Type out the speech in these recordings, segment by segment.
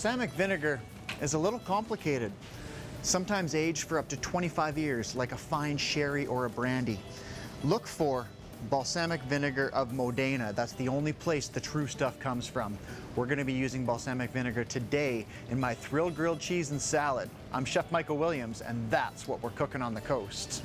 Balsamic vinegar is a little complicated, sometimes aged for up to 25 years, like a fine sherry or a brandy. Look for balsamic vinegar of Modena. That's the only place the true stuff comes from. We're going to be using balsamic vinegar today in my thrilled grilled cheese and salad. I'm Chef Michael Williams, and that's what we're cooking on the coast.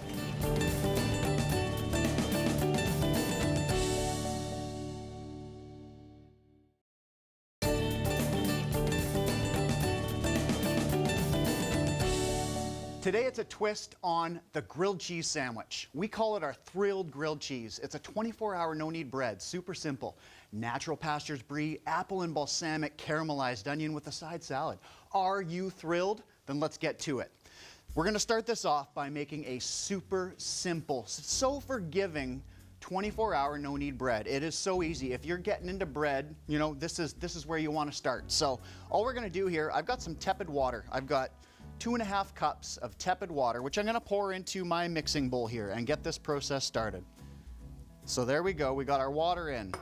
Today it's a twist on the grilled cheese sandwich. We call it our thrilled grilled cheese. It's a 24-hour no-knead bread, super simple. Natural pastures brie, apple and balsamic caramelized onion with a side salad. Are you thrilled? Then let's get to it. We're gonna start this off by making a super simple, so forgiving 24-hour no-knead bread. It is so easy. If you're getting into bread, you know, this is where you wanna start. So all we're gonna do here, I've got some tepid water. I've got 2.5 cups of tepid water, which I'm gonna pour into my mixing bowl here and get this process started. So there we go, we got our water in.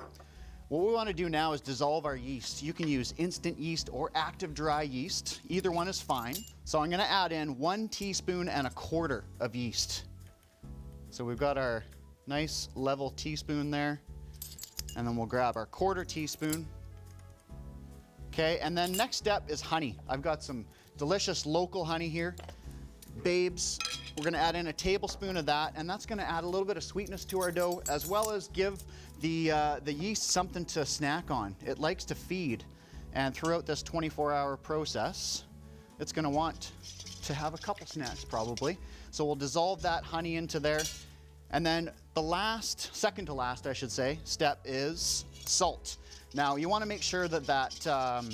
What we wanna do now is dissolve our yeast. You can use instant yeast or active dry yeast. Either one is fine. So I'm gonna add in 1 teaspoon and 1/4 of yeast. So we've got our nice level teaspoon there, and then we'll grab our 1/4 teaspoon. Okay, and then next step is honey. I've got some delicious local honey here. Babes, we're gonna add in 1 tablespoon of that, and that's gonna add a little bit of sweetness to our dough, as well as give the yeast something to snack on. It likes to feed, and throughout this 24-hour process, it's gonna want to have a couple snacks probably. So we'll dissolve that honey into there, and then the last, second to last I should say, step is salt. Now you wanna make sure that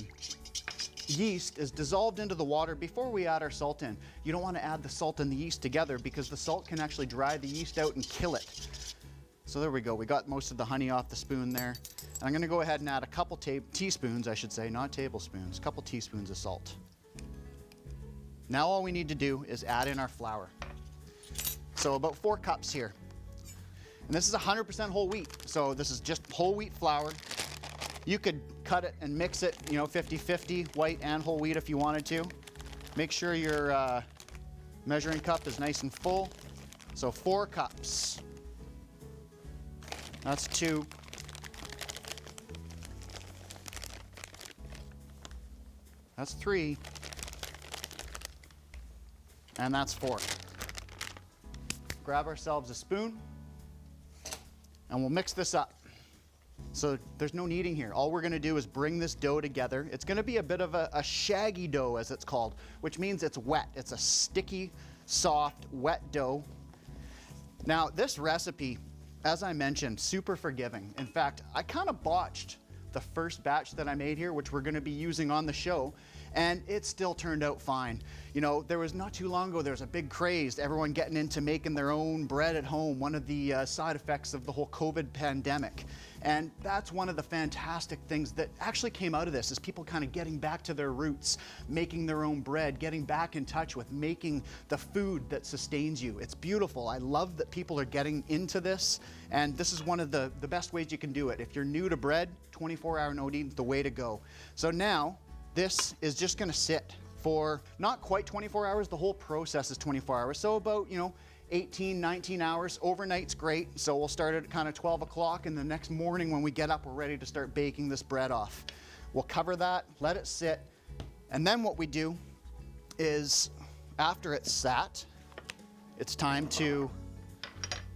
yeast is dissolved into the water before we add our salt in. You don't want to add the salt and the yeast together because the salt can actually dry the yeast out and kill it. So there we go, we got most of the honey off the spoon there. And I'm gonna go ahead and add a couple teaspoons, I should say, not tablespoons, a couple teaspoons of salt. Now all we need to do is add in our flour. So about 4 cups here. And this is 100% whole wheat, so this is just whole wheat flour. You could cut it and mix it, you know, 50-50, white and whole wheat if you wanted to. Make sure your measuring cup is nice and full. So 4 cups. That's 2. That's 3. And that's 4. Grab ourselves a spoon, and we'll mix this up. So there's no kneading here. All we're gonna do is bring this dough together. It's gonna be a bit of a shaggy dough, as it's called, which means it's wet. It's a sticky, soft, wet dough. Now this recipe, as I mentioned, super forgiving. In fact, I kind of botched the first batch that I made here, which we're gonna be using on the show, and it still turned out fine. You know, there was not too long ago, there was a big craze, everyone getting into making their own bread at home, one of the side effects of the whole COVID pandemic. And that's one of the fantastic things that actually came out of this, is people kind of getting back to their roots, making their own bread, getting back in touch with making the food that sustains you. It's beautiful. I love that people are getting into this, and this is one of the best ways you can do it. If you're new to bread, 24-hour no-knead, the way to go. So now, this is just gonna sit for not quite 24 hours. The whole process is 24 hours. So about, you know, 18, 19 hours. Overnight's great. So we'll start at kind of 12 o'clock, and the next morning when we get up, we're ready to start baking this bread off. We'll cover that, let it sit. And then what we do is, after it's sat, it's time to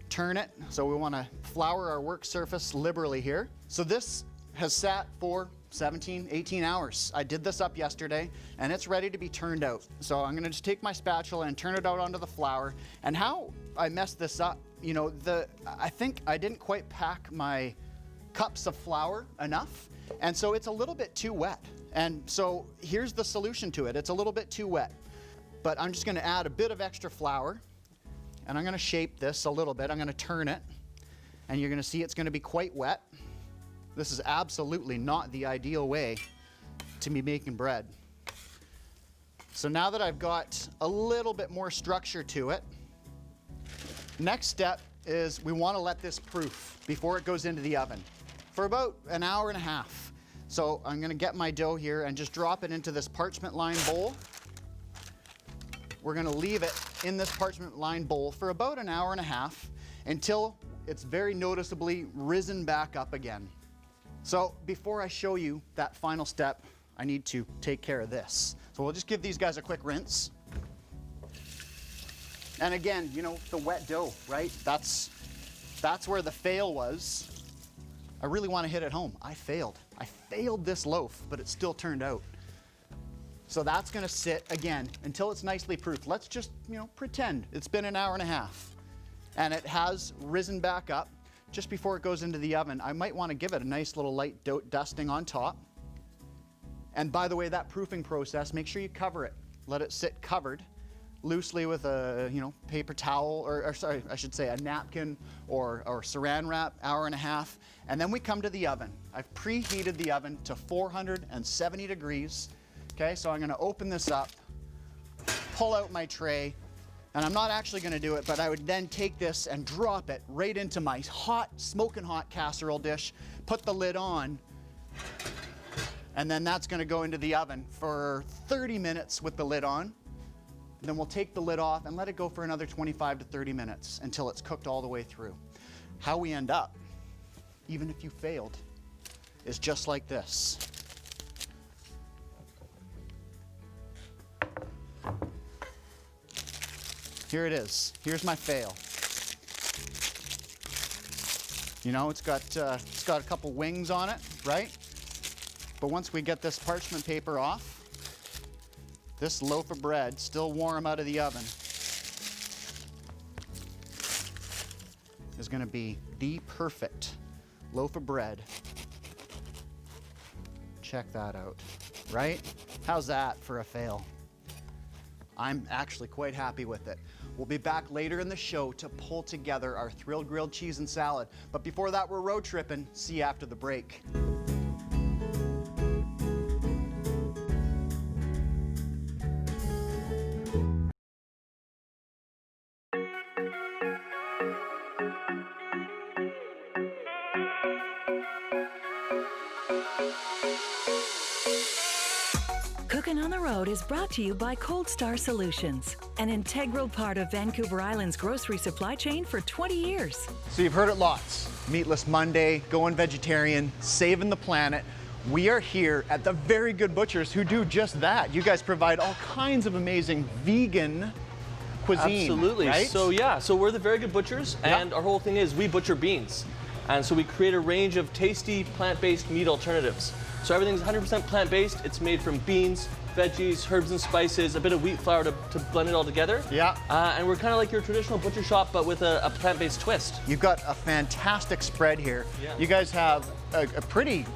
turn it. So we wanna flour our work surface liberally here. So this has sat for 17, 18 hours. I did this up yesterday, and it's ready to be turned out. So I'm gonna just take my spatula and turn it out onto the flour. And how I messed this up, you know, I think I didn't quite pack my cups of flour enough, and so it's a little bit too wet. And so here's the solution to it. It's a little bit too wet, but I'm just gonna add a bit of extra flour, and I'm gonna shape this a little bit. I'm gonna turn it, and you're gonna see it's gonna be quite wet. This is absolutely not the ideal way to be making bread. So now that I've got a little bit more structure to it, next step is we want to let this proof before it goes into the oven for about 1.5 hours. So I'm gonna get my dough here and just drop it into this parchment lined bowl. We're gonna leave it in this parchment lined bowl for about an hour and a half until it's very noticeably risen back up again. So before I show you that final step, I need to take care of this. So we'll just give these guys a quick rinse. And again, you know, the wet dough, right? That's where the fail was. I really want to hit it home. I failed this loaf, but it still turned out. So that's gonna sit again until it's nicely proofed. Let's just, you know, pretend it's been an hour and a half and it has risen back up. Just before it goes into the oven, I might want to give it a nice little light dusting on top. And by the way, that proofing process, make sure you cover it. Let it sit covered loosely with a, you know, paper towel, or sorry, I should say a napkin or saran wrap, hour and a half. And then we come to the oven. I've preheated the oven to 470 degrees. Okay, so I'm gonna open this up, pull out my tray, and I'm not actually gonna do it, but I would then take this and drop it right into my hot, smoking hot casserole dish, put the lid on, and then that's gonna go into the oven for 30 minutes with the lid on. Then we'll take the lid off and let it go for another 25 to 30 minutes until it's cooked all the way through. How we end up, even if you failed, is just like this. Here it is. Here's my fail. You know, it's got a couple wings on it, right? But once we get this parchment paper off, this loaf of bread, still warm out of the oven, is gonna be the perfect loaf of bread. Check that out, right? How's that for a fail? I'm actually quite happy with it. We'll be back later in the show to pull together our thrilled grilled cheese and salad. But before that, we're road tripping. See you after the break. Cookin' on the Road is brought to you by Cold Star Solutions, an integral part of Vancouver Island's grocery supply chain for 20 years. So you've heard it lots. Meatless Monday, going vegetarian, saving the planet. We are here at the Very Good Butchers who do just that. You guys provide all kinds of amazing vegan cuisine. Absolutely. Right? So we're the Very Good Butchers, and our whole thing is we butcher beans. And so we create a range of tasty plant-based meat alternatives. So everything's 100% plant-based. It's made from beans, veggies, herbs and spices, a bit of wheat flour to blend it all together. Yeah. And we're kind of like your traditional butcher shop, but with a plant-based twist. You've got a fantastic spread here. Yeah. You guys have a pretty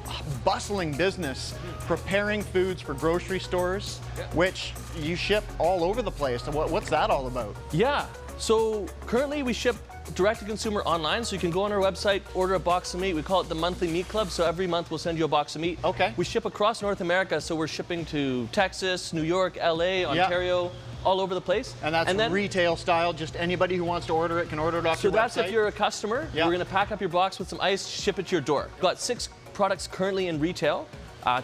bustling business preparing foods for grocery stores, which you ship all over the place. So what's that all about? Yeah. So currently we ship direct to consumer online, so you can go on our website, order a box of meat. We call it the monthly meat club, so every month we'll send you a box of meat. Okay. We ship across North America, so we're shipping to Texas, New York, LA, Ontario, all over the place. And that's retail style, just anybody who wants to order it can order it off your website? So that's if you're a customer. We're gonna pack up your box with some ice, ship it to your door. We've got 6 products currently in retail,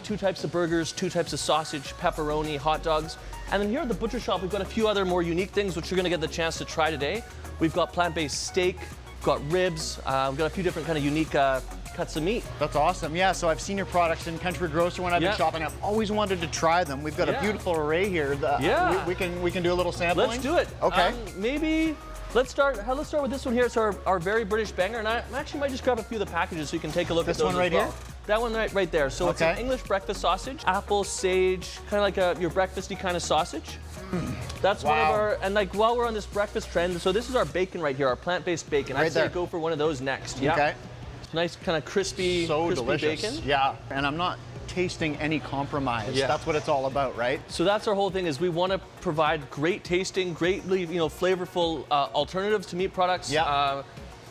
2 types of burgers, 2 types of sausage, pepperoni, hot dogs. And then here at the butcher shop, we've got a few other more unique things which you're gonna get the chance to try today. We've got plant-based steak, we've got ribs, we've got a few different kind of unique cuts of meat. That's awesome. Yeah, so I've seen your products in Country Grocer when I've been shopping. I've always wanted to try them. We've got a beautiful array here. We can do a little sampling. Let's do it. Okay. Maybe let's start with this one here. It's our very British banger, and I actually might just grab a few of the packages so you can take a look at those. This one right here? That one right there. So it's an English breakfast sausage, apple, sage, kind of like your breakfasty kind of sausage. That's one of our, and like while we're on this breakfast trend, so this is our bacon right here, our plant-based bacon. I'd say go for one of those next. Yeah. Okay. Nice kind of crispy, delicious bacon. Yeah, and I'm not tasting any compromise. Yeah. That's what it's all about, right? So that's our whole thing is we want to provide great tasting, greatly flavorful alternatives to meat products. Yeah.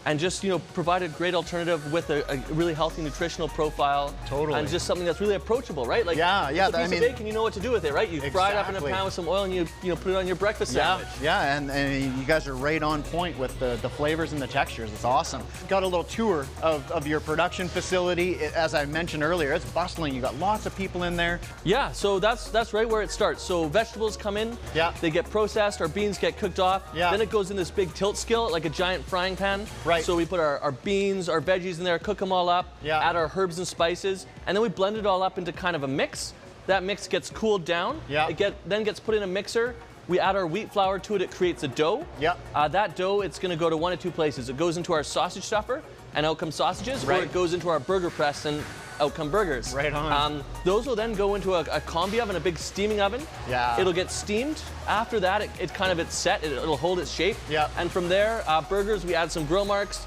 and just, you know, provide a great alternative with a really healthy nutritional profile. Totally. And just something that's really approachable, right? Like, Yeah, it's a piece of bacon, you know what to do with it, right? You fry it up in a pan with some oil and you know, put it on your breakfast sandwich. Yeah, and you guys are right on point with the flavors and the textures. It's awesome. Got a little tour of your production facility. As I mentioned earlier, it's bustling. You got lots of people in there. Yeah, so that's right where it starts. So vegetables come in, they get processed, our beans get cooked off, then it goes in this big tilt skillet, like a giant frying pan. Right. So we put our beans, our veggies in there, cook them all up, add our herbs and spices, and then we blend it all up into kind of a mix. That mix gets cooled down, then gets put in a mixer. We add our wheat flour to it, it creates a dough. That dough, it's gonna go to one of two places. It goes into our sausage stuffer, and out come sausages, or it goes into our burger press, and out come burgers. Right on. Those will then go into a combi oven, a big steaming oven. It'll get steamed. After that, it's set, it'll hold its shape. And from there, burgers, we add some grill marks.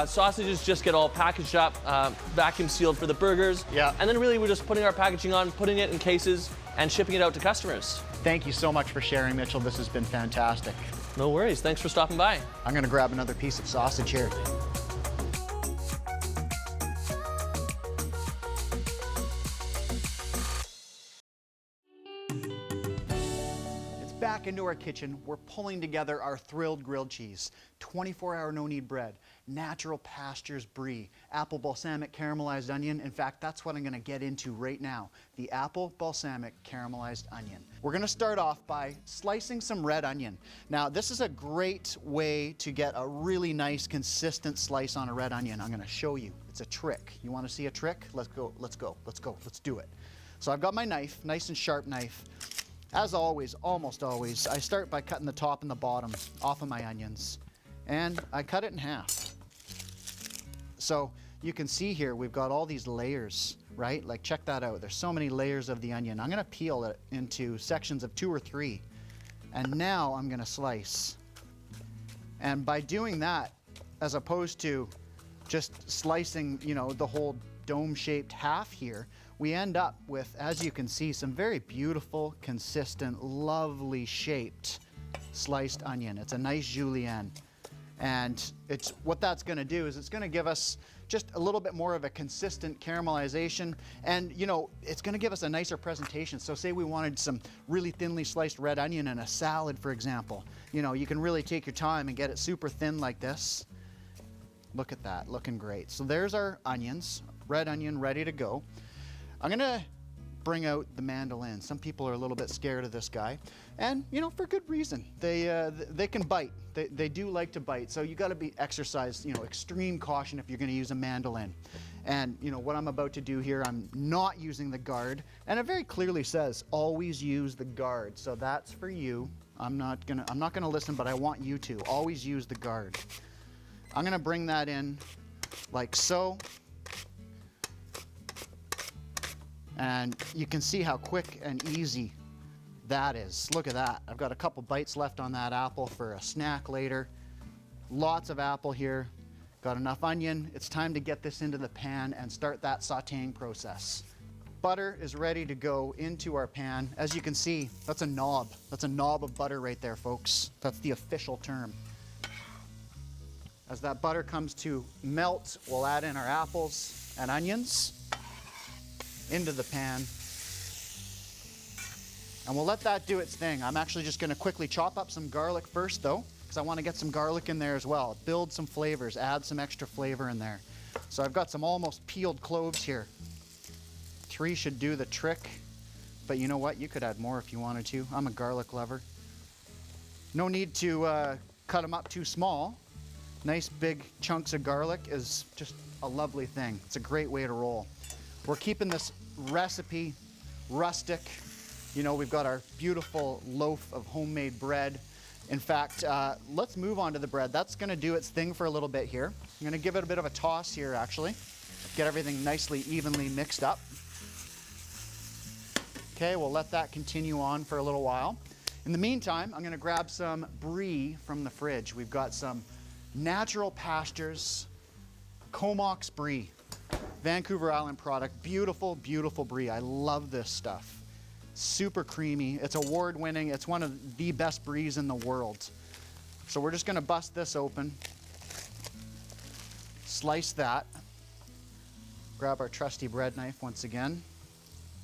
Sausages just get all packaged up, vacuum sealed for the burgers. And then really we're just putting our packaging on, putting it in cases, and shipping it out to customers. Thank you so much for sharing, Mitchell. This has been fantastic. No worries, thanks for stopping by. I'm gonna grab another piece of sausage here. Back into our kitchen, we're pulling together our thrilled grilled cheese, 24-hour no-knead bread, natural pastures brie, apple balsamic caramelized onion. In fact, that's what I'm gonna get into right now, the apple balsamic caramelized onion. We're gonna start off by slicing some red onion. Now, this is a great way to get a really nice, consistent slice on a red onion. I'm gonna show you. It's a trick. You wanna see a trick? Let's go, let's do it. So I've got my knife, nice and sharp knife. As always, almost always, I start by cutting the top and the bottom off of my onions, and I cut it in half. So you can see here, we've got all these layers, right? Like, check that out. There's so many layers of the onion. I'm gonna peel it into sections of 2 or 3, and now I'm gonna slice. And by doing that, as opposed to just slicing, you know, the whole dome-shaped half here, we end up with, as you can see, some very beautiful, consistent, lovely shaped sliced onion. It's a nice julienne. And what that's gonna do is it's gonna give us just a little bit more of a consistent caramelization, and you know, it's gonna give us a nicer presentation. So say we wanted some really thinly sliced red onion in a salad, for example. You know, you can really take your time and get it super thin like this. Look at that, looking great. So there's our onions, red onion ready to go. I'm gonna bring out the mandolin. Some people are a little bit scared of this guy, and you know, for good reason. They can bite. They do like to bite. So you got to exercise, you know, extreme caution if you're going to use a mandolin. And you know what I'm about to do here, I'm not using the guard, and it very clearly says always use the guard. So that's for you. I'm not gonna listen, but I want you to always use the guard. I'm gonna bring that in like so. And you can see how quick and easy that is. Look at that. I've got a couple bites left on that apple for a snack later. Lots of apple here. Got enough onion. It's time to get this into the pan and start that sauteing process. Butter is ready to go into our pan. As you can see, that's a knob. That's a knob of butter right there, folks. That's the official term. As that butter comes to melt, we'll add in our apples and onions into the pan, and we'll let that do its thing. I'm actually just gonna quickly chop up some garlic first though, because I wanna get some garlic in there as well. Build some flavors, add some extra flavor in there. So I've got some almost peeled cloves here. 3 should do the trick, but you know what? You could add more if you wanted to. I'm a garlic lover. No need to cut them up too small. Nice big chunks of garlic is just a lovely thing. It's a great way to roll. We're keeping this recipe rustic. You know, we've got our beautiful loaf of homemade bread. In fact, let's move on to the bread. That's gonna do its thing for a little bit here. I'm gonna give it a bit of a toss here, actually. Get everything nicely, evenly mixed up. Okay, we'll let that continue on for a little while. In the meantime, I'm gonna grab some brie from the fridge. We've got some natural pastures, Comox Brie. Vancouver Island product, beautiful, beautiful brie. I love this stuff. Super creamy, it's award-winning. It's one of the best bries in the world. So we're just gonna bust this open. slice that. Grab our trusty bread knife once again.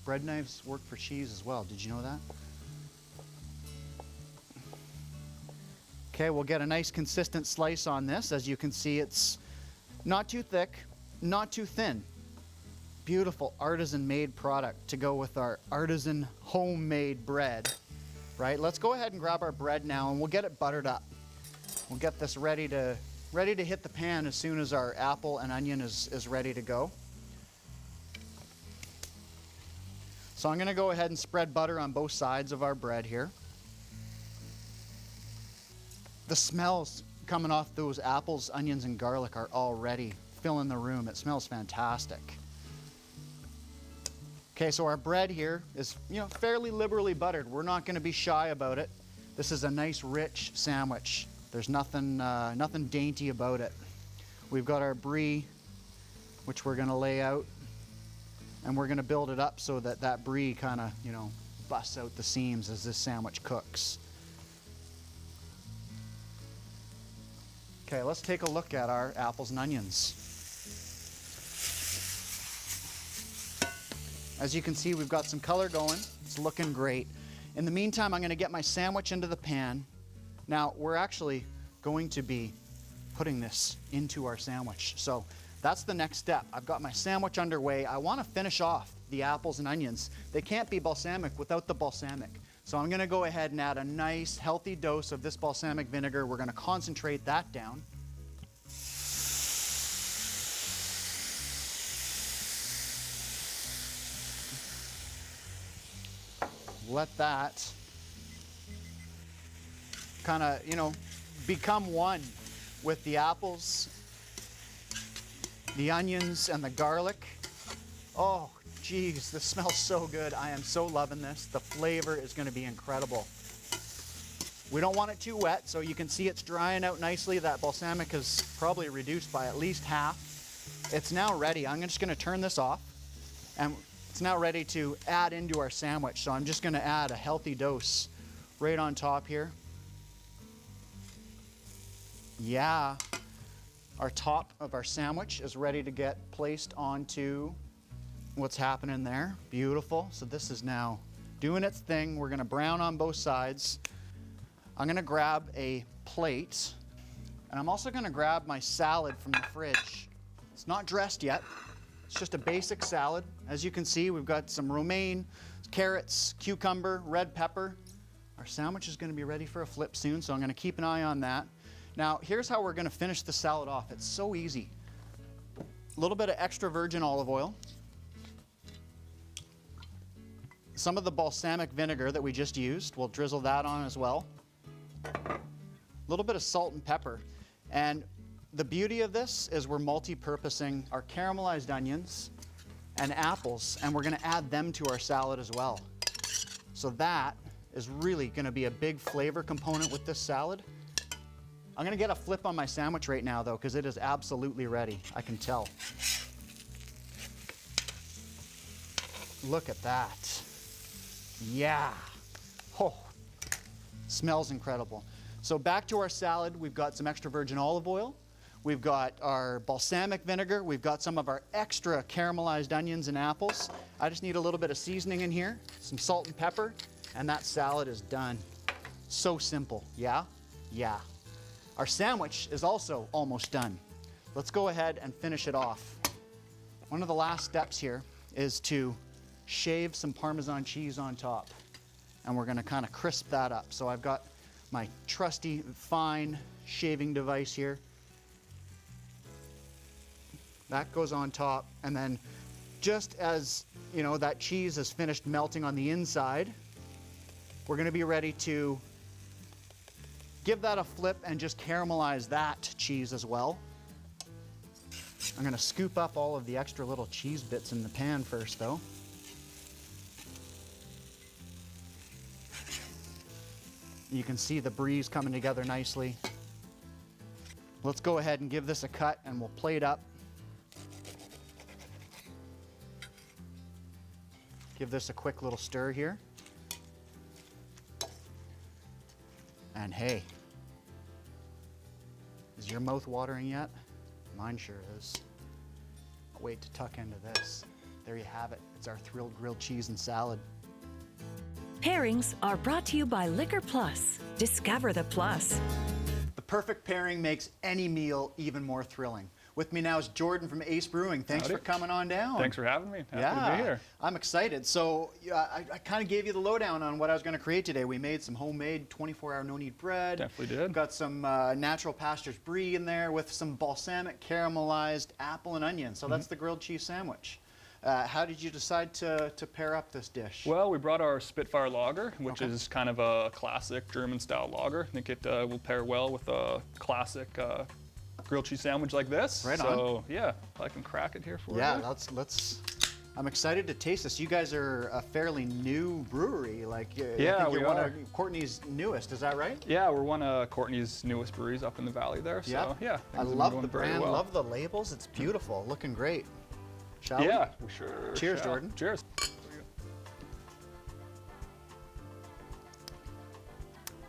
Bread knives work for cheese as well. Did you know that? Okay, we'll get a nice consistent slice on this. As you can see, it's not too thick, not too thin. Beautiful artisan-made product to go with our artisan homemade bread, right? Let's go ahead and grab our bread now and we'll get it buttered up. We'll get this ready to hit the pan as soon as our apple and onion is ready to go. So I'm gonna go ahead and spread butter on both sides of our bread here. The smells coming off those apples, onions, and garlic are already filling the room. It smells fantastic. Okay, so our bread here is, fairly liberally buttered. We're not gonna be shy about it. This is a nice, rich sandwich. There's nothing dainty about it. We've got our brie, which we're gonna lay out, and we're gonna build it up so that that brie kind of, busts out the seams as this sandwich cooks. Okay, let's take a look at our apples and onions. As you can see, we've got some color going. It's looking great. In the meantime, I'm gonna get my sandwich into the pan. Now, we're actually going to be putting this into our sandwich. So that's the next step. I've got my sandwich underway. I wanna finish off the apples and onions. They can't be balsamic without the balsamic. So I'm gonna go ahead and add a nice healthy dose of this balsamic vinegar. We're gonna concentrate that down. Let that kind of, become one with the apples, the onions, and the garlic. Oh, geez, this smells so good. I am so loving this. The flavor is going to be incredible. We don't want it too wet, so you can see it's drying out nicely. That balsamic is probably reduced by at least half. It's now ready. I'm just going to turn this off, and it's now ready to add into our sandwich. So I'm just going to add a healthy dose right on top here. Yeah, our top of our sandwich is ready to get placed onto what's happening there. Beautiful. So this is now doing its thing. We're gonna brown on both sides. I'm gonna grab a plate, and I'm also gonna grab my salad from the fridge. It's not dressed yet. It's just a basic salad. As you can see, we've got some romaine, carrots, cucumber, red pepper. Our sandwich is gonna be ready for a flip soon, so I'm gonna keep an eye on that. Now, here's how we're gonna finish the salad off. It's so easy. A little bit of extra virgin olive oil. Some of the balsamic vinegar that we just used, we'll drizzle that on as well. A little bit of salt and pepper. And the beauty of this is we're multi-purposing our caramelized onions and apples, and we're gonna add them to our salad as well. So that is really gonna be a big flavor component with this salad. I'm gonna get a flip on my sandwich right now though, because it is absolutely ready, I can tell. Look at that. Yeah. Oh, smells incredible. So back to our salad, we've got some extra virgin olive oil. We've got our balsamic vinegar. We've got some of our extra caramelized onions and apples. I just need a little bit of seasoning in here, some salt and pepper, and that salad is done. So simple, yeah? Yeah. Our sandwich is also almost done. Let's go ahead and finish it off. One of the last steps here is to shave some Parmesan cheese on top. And we're gonna kind of crisp that up. So I've got my trusty fine shaving device here. That goes on top, and then just as that cheese is finished melting on the inside, we're gonna be ready to give that a flip and just caramelize that cheese as well. I'm gonna scoop up all of the extra little cheese bits in the pan first though. You can see the brie's coming together nicely. Let's go ahead and give this a cut and we'll plate up. Give this a quick little stir here. And hey, is your mouth watering yet? Mine sure is. I'll wait to tuck into this. There you have it. It's our thrilled grilled cheese and salad. Pairings are brought to you by Liquor Plus. Discover the plus. The perfect pairing makes any meal even more thrilling. With me now is Jordan from Ace Brewing. Thanks Howdy. for coming on down. Thanks for having me. Happy to be here. I'm excited. So I kind of gave you the lowdown on what I was going to create today. We made some homemade 24-hour no-knead bread. Definitely did. Got some natural pastures brie in there with some balsamic, caramelized apple and onion. So that's the grilled cheese sandwich. How did you decide to pair up this dish? Well, we brought our Spitfire Lager, which is kind of a classic German-style lager. I think it will pair well with a classic grilled cheese sandwich like this. Right on. So yeah, I can crack it here for you. Yeah, let's. I'm excited to taste this. You guys are a fairly new brewery. Like, I think you're one of Courtney's newest. Is that right? Yeah, we're one of Courtney's newest breweries up in the valley there. So yeah, I things have been love going the very brand. well. Love the labels. It's beautiful. Looking great. Shall we? Yeah, we sure. Cheers, shall. Jordan. Cheers.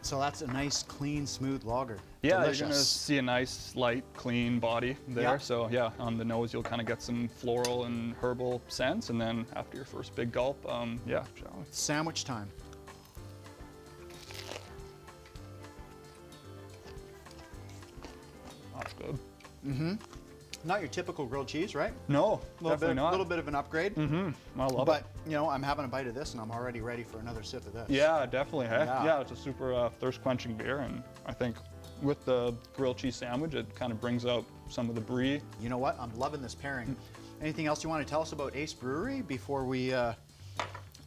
So that's a nice, clean, smooth lager. Yeah, Delicious. you're gonna see a nice, light, clean body there. Yeah. So yeah, on the nose you'll kind of get some floral and herbal scents, and then after your first big gulp, yeah, shall we? Sandwich time. That's good. Not your typical grilled cheese, right? No, definitely not. A little bit of an upgrade. I love But it. you know, I'm having a bite of this, and I'm already ready for another sip of this. Yeah, definitely. Hey? Yeah. Yeah, it's a super thirst-quenching beer, and I think with the grilled cheese sandwich, it kind of brings out some of the brie. You know what? I'm loving this pairing. Anything else you want to tell us about Ace Brewery before we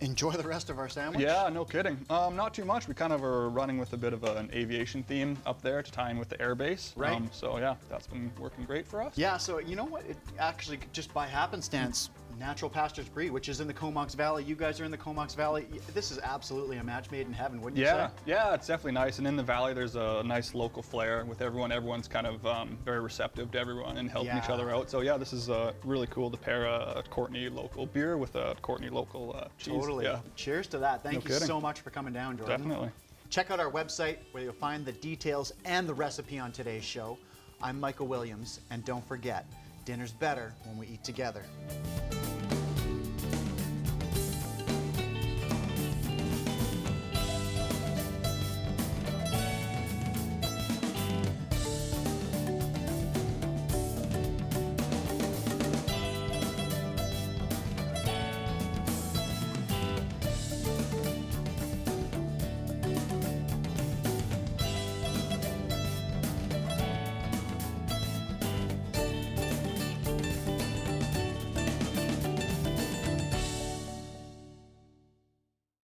enjoy the rest of our sandwich? Yeah, no kidding. Not too much. We kind of are running with a bit of an aviation theme up there to tie in with the air base. Right. So yeah, that's been working great for us. Yeah, so you know what? It actually, just by happenstance, Natural Pastures Brie, which is in the Comox Valley. You guys are in the Comox Valley. This is absolutely a match made in heaven, wouldn't you say? Yeah, it's definitely nice. And in the valley, there's a nice local flair with everyone. Everyone's kind of very receptive to everyone and helping each other out. So yeah, this is really cool to pair a Courtney local beer with a Courtney local cheese. Totally. Yeah. Cheers to that. Thank you kidding. so much for coming down, Jordan. Definitely. Check out our website where you'll find the details and the recipe on today's show. I'm Michael Williams, and don't forget, dinner's better when we eat together.